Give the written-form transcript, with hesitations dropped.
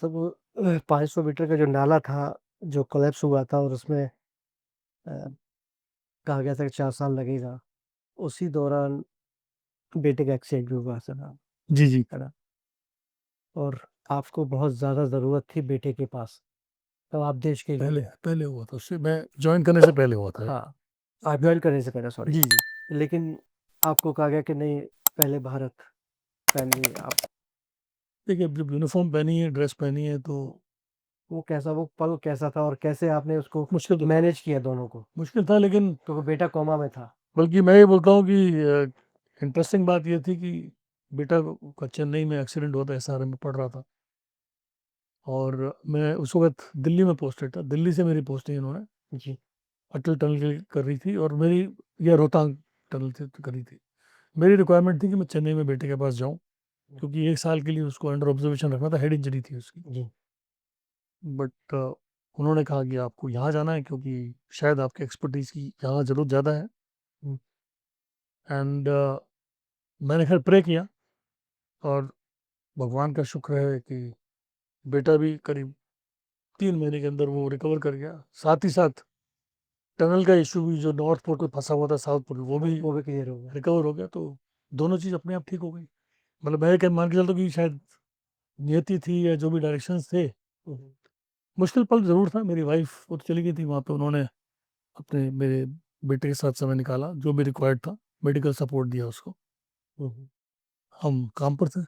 सब 500 मीटर का जो नाला था, जो कोलैप्स हुआ था और उसमें कहा गया था कि 4 साल लगेगा। उसी दौरान बेटे का एक्सीडेंट भी हुआ था, जी, जी। है ना? और आपको बहुत ज़्यादा ज़रूरत थी बेटे के पास, तब आप देश के लिए पहले हुआ था, उससे मैं जॉइन करने से पहले हुआ था। हाँ, आप जॉइन करने से पहले सॉरी। जी, जी। लेकिन आपको कहा गया कि नहीं, पहले भारत पहनिए आप। देखिए, जब यूनिफ़ॉर्म पहनी है, ड्रेस पहनी है तो वो पल कैसा था और कैसे आपने उसको मुश्किल तो था। मैनेज किया दोनों को? मुश्किल था, लेकिन तो वो बेटा कोमा में था। बल्कि मैं ये बोलता हूँ कि इंटरेस्टिंग बात ये थी कि बेटा का चेन्नई में एक्सीडेंट हुआ था, एसआरएम में पढ़ रहा था और मैं उस वक़्त दिल्ली में पोस्टेड था। दिल्ली से मेरी पोस्टिंग इन्होंने जी, अटल टनल के लिए कर रही थी और मेरी या रोहतांग टनल से करी थी। मेरी रिक्वायरमेंट थी कि मैं चेन्नई में बेटे के पास जाऊँ, क्योंकि 1 साल के लिए उसको अंडर ऑब्जर्वेशन रखना था, हेड इंजरी थी उसकी। जी। बट उन्होंने कहा कि आपको यहाँ जाना है क्योंकि शायद आपकी एक्सपर्टीज़ की यहाँ ज़रूरत ज़्यादा है। हुँ, एंड मैंने खैर प्रे किया और भगवान का शुक्र है कि बेटा भी करीब 3 महीने के अंदर वो रिकवर कर गया। साथ ही साथ टनल का इश्यू भी, जो नॉर्थ पोर्ट में फँसा हुआ था साउथ पोर्ट में, वो भी वो भी क्लियर हो गया। रिकवर हो गया। तो दोनों चीज़ अपने आप ठीक हो गई। मतलब मैं ये कह मान के चलता हूँ कि शायद नियति थी या जो भी डायरेक्शंस थे। हुँ, हुँ, मुश्किल पल ज़रूर था। मेरी वाइफ़ वो तो चली गई थी वहाँ पे, उन्होंने अपने मेरे बेटे के साथ समय निकाला, जो भी रिक्वायर्ड था, मेडिकल सपोर्ट दिया उसको। हुँ, हुँ। हम काम पर थे।